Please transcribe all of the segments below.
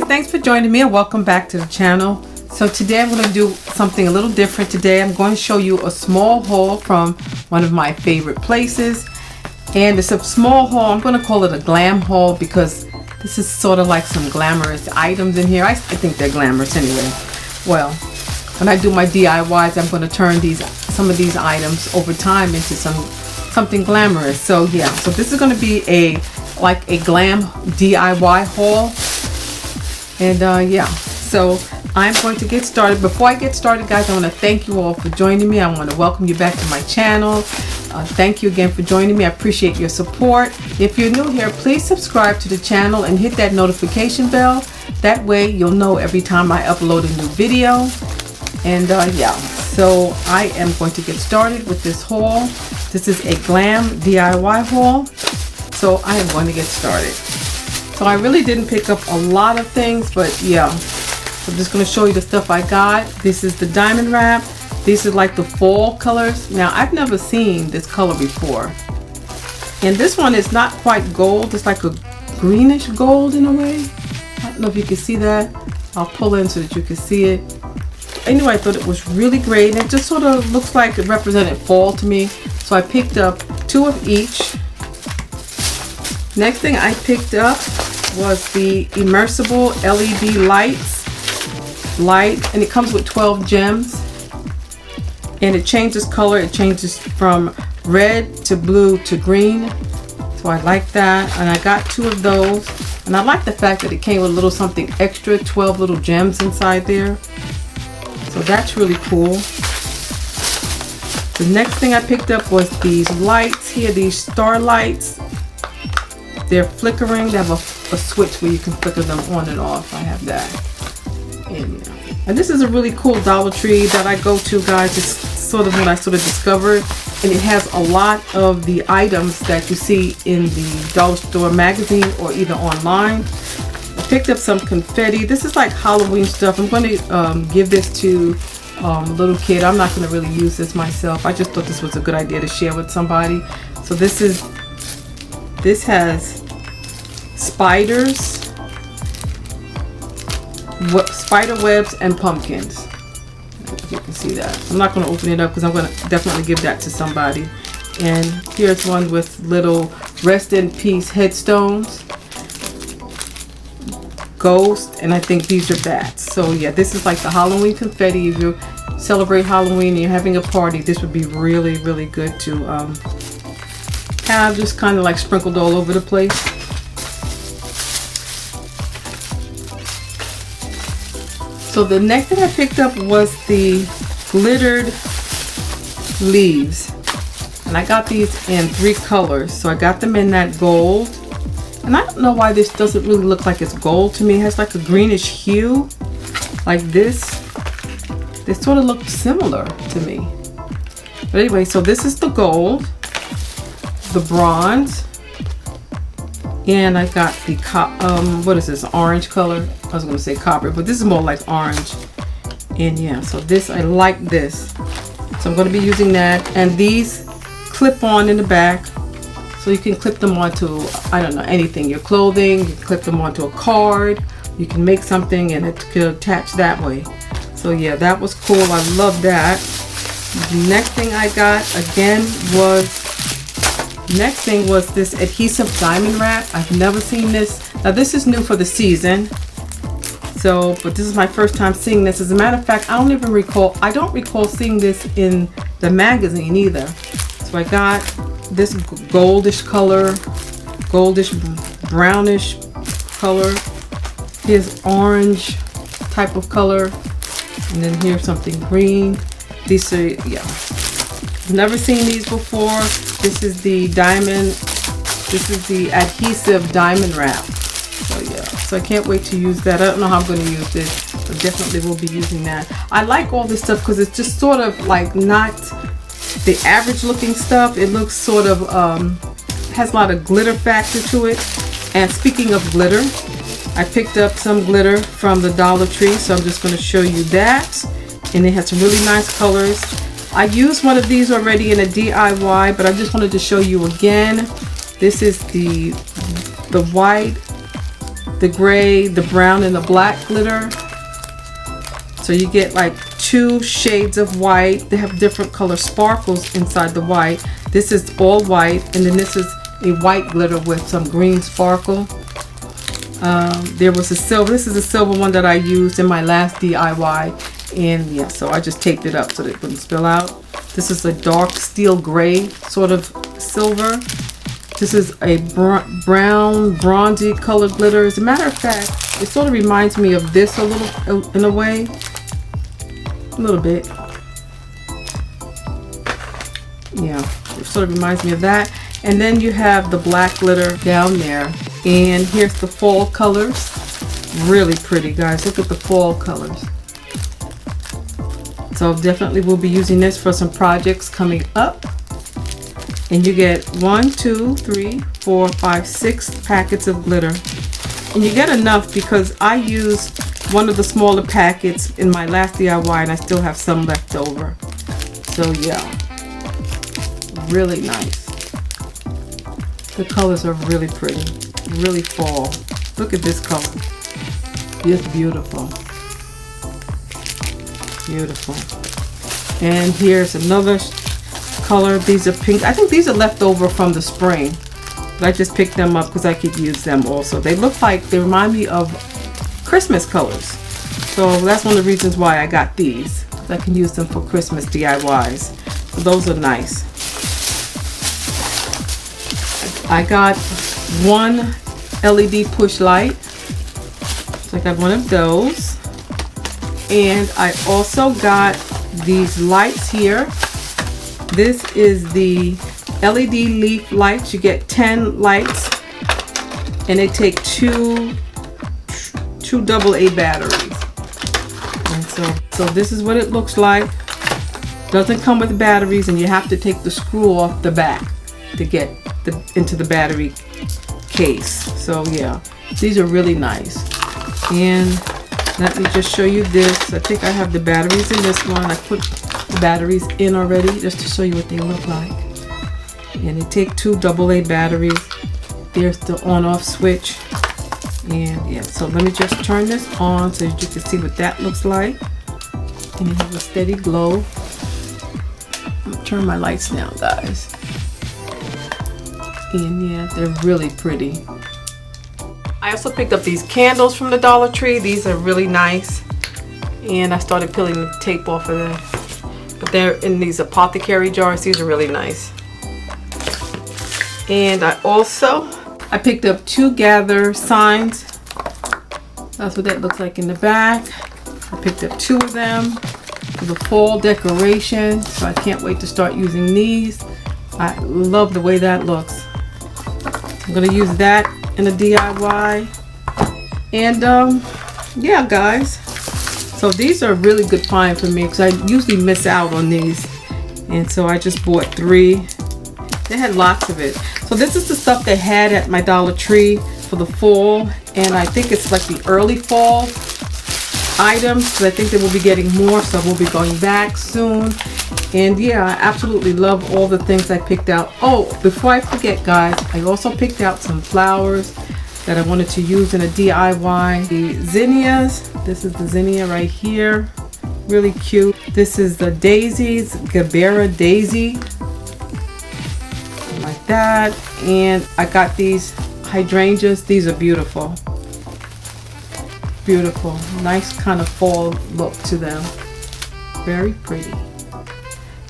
Thanks for joining me and welcome back to the channel. So today I'm going to do something a little different. Today I'm going to show you a small haul from one of my favorite places, and it's a small haul. I'm going to call it a glam haul because this is sort of like some glamorous items in here. I think they're glamorous anyway. Well, when I do my DIYs, I'm going to turn some of these items over time into something glamorous. So yeah, so this is going to be like a glam DIY haul. And yeah, so I'm going to get started. Before I get started, guys, I want to thank you all for joining me. I want to welcome you back to my channel. Thank you again for joining me. I appreciate your support. If you're new here, please subscribe to the channel and hit that notification bell. That way you'll know every time I upload a new video. And yeah, so I am going to get started with this haul. This is a glam DIY haul. So I am going to get started. So I really didn't pick up a lot of things, but yeah, I'm just going to show you the stuff I got. This is the diamond wrap. These are like the fall colors. Now I've never seen this color before, and this one is not quite gold. It's like a greenish gold in a way. I don't know if you can see that. I'll pull in so that you can see it. Anyway, I thought it was really great, and it just sort of looks like it represented fall to me, so I picked up 2 of each. Next thing I picked up was the immersible LED light, and it comes with 12 gems, and it changes color. It changes from red to blue to green, so I like that, and I got 2 of those, and I like the fact that it came with a little something extra, 12 little gems inside there, so that's really cool. The next thing I picked up was these lights here, these star lights. They're flickering. They have a switch where you can flicker them on and off. I have that. And this is a really cool Dollar Tree that I go to, guys. It's sort of what I sort of discovered, and it has a lot of the items that you see in the dollar store magazine or either online. I picked up some confetti. This is like Halloween stuff. I'm going to give this to a little kid. I'm not going to really use this myself. I just thought this was a good idea to share with somebody. So this has spiders, spider webs, and pumpkins. If you can see that. I'm not going to open it up because I'm going to definitely give that to somebody. And here's one with little rest in peace headstones, ghost, and I think these are bats. So yeah, this is like the Halloween confetti. If you celebrate Halloween and you're having a party, this would be really, really good to have just kind of like sprinkled all over the place. So the next thing I picked up was the glittered leaves, and I got these in 3 colors. So I got them in that gold, and I don't know why this doesn't really look like it's gold to me. It has like a greenish hue like this. They sort of look similar to me, but anyway, so this is the gold, the bronze, and I got the what is this, orange color? I was going to say copper, but this is more like orange. And yeah, so this, I like this, so I'm going to be using that. And these clip on in the back, so you can clip them onto, I don't know, anything, your clothing. You can clip them onto a card. You can make something and it could attach that way. So yeah, that was cool. I love that. The next thing I got again was this adhesive diamond wrap. I've never seen this. Now this is new for the season. So, but this is my first time seeing this. As a matter of fact, I don't recall seeing this in the magazine either. So I got this goldish color, goldish brownish color. Here's orange type of color, and then here's something green. These are, yeah, I've never seen these before. This is the diamond, this is the adhesive diamond wrap. So yeah, so I can't wait to use that. I don't know how I'm going to use this, but definitely will be using that. I like all this stuff because it's just sort of like not the average looking stuff. It looks sort of, has a lot of glitter factor to it. And speaking of glitter, I picked up some glitter from the Dollar Tree, so I'm just going to show you that. And it has some really nice colors. I used one of these already in a DIY, but I just wanted to show you again. This is the white, the gray, the brown, and the black glitter. So you get like 2 shades of white. They have different color sparkles inside the white. This is all white, and then this is a white glitter with some green sparkle. There was a silver. This is a silver one that I used in my last DIY, and yeah, so I just taped it up so that it wouldn't spill out. This is a dark steel gray sort of silver. This is a brown, bronzy colored glitter. As a matter of fact, it sort of reminds me of this a little, in a way. A little bit. Yeah, it sort of reminds me of that. And then you have the black glitter down there. And here's the fall colors. Really pretty, guys. Look at the fall colors. So definitely we'll be using this for some projects coming up. And you get 1, 2, 3, 4, 5, 6 packets of glitter. And you get enough because I used one of the smaller packets in my last DIY and I still have some left over. So yeah, really nice. The colors are really pretty, really fall. Look at this color. It's beautiful. Beautiful. And here's another color. These are pink. I think these are left over from the spring, but I just picked them up because I could use them also. They look like, they remind me of Christmas colors, so that's one of the reasons why I got these. I can use them for Christmas DIYs. So those are nice. I got one LED push light, so I got one of those, and I also got these lights here. This is the LED leaf lights. You get 10 lights, and they take two AA batteries. And so this is what it looks like. Doesn't come with batteries, and you have to take the screw off the back to get into the battery case. So yeah, these are really nice. And let me just show you this. I think I have the batteries in this one. I put the batteries in already just to show you what they look like. And they take 2 AA batteries. There's the on-off switch. And yeah, so let me just turn this on so you can see what that looks like. And it has a steady glow. I'm gonna turn my lights down, guys. And yeah, they're really pretty. I also picked up these candles from the Dollar Tree. These are really nice. And I started peeling the tape off of them. But they're in these apothecary jars. These are really nice. And I picked up 2 gather signs. That's what that looks like in the back. I picked up 2 of them for the fall decoration. So I can't wait to start using these. I love the way that looks. I'm going to use that in a DIY. And yeah, guys. So these are a really good find for me because I usually miss out on these. And so I just bought 3. They had lots of it. So this is the stuff they had at my Dollar Tree for the fall. And I think it's like the early fall items because I think they will be getting more. So we'll be going back soon. And yeah, I absolutely love all the things I picked out. Oh, before I forget, guys, I also picked out some flowers that I wanted to use in a DIY. The zinnias. This is the zinnia right here. Really cute. This is the daisies, Gabera daisy. Like that. And I got these hydrangeas. These are beautiful. Beautiful. Nice kind of fall look to them. Very pretty.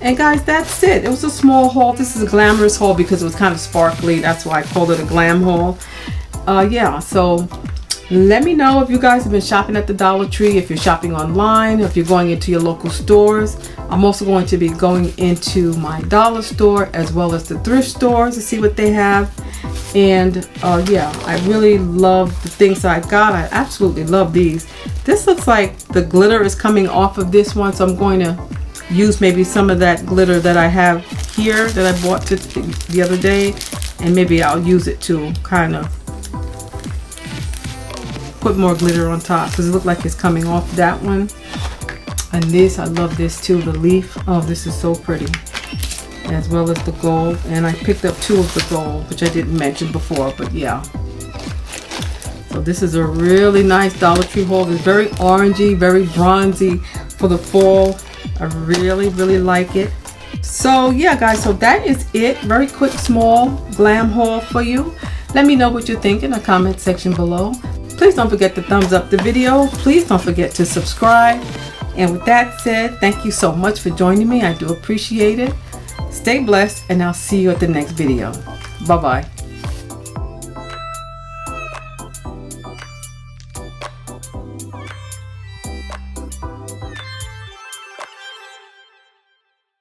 And guys, that's it. It was a small haul. This is a glamorous haul because it was kind of sparkly. That's why I called it a glam haul. Yeah, so let me know if you guys have been shopping at the Dollar Tree, if you're shopping online, if you're going into your local stores. I'm also going to be going into my dollar store as well as the thrift stores to see what they have. And yeah, I really love the things I got. I absolutely love these. This looks like the glitter is coming off of this one, so I'm going to use maybe some of that glitter that I have here that I bought the other day, and maybe I'll use it to kind of put more glitter on top because it looked like it's coming off that one. And this, I love this too, the leaf. Oh, this is so pretty. As well as the gold. And I picked up 2 of the gold, which I didn't mention before, but yeah. So this is a really nice Dollar Tree haul. It's very orangey, very bronzy for the fall. I really, really like it. So yeah, guys, so that is it. Very quick, small glam haul for you. Let me know what you think in the comment section below. Please don't forget to thumbs up the video. Please don't forget to subscribe. And with that said, thank you so much for joining me. I do appreciate it. Stay blessed, and I'll see you at the next video. Bye-bye.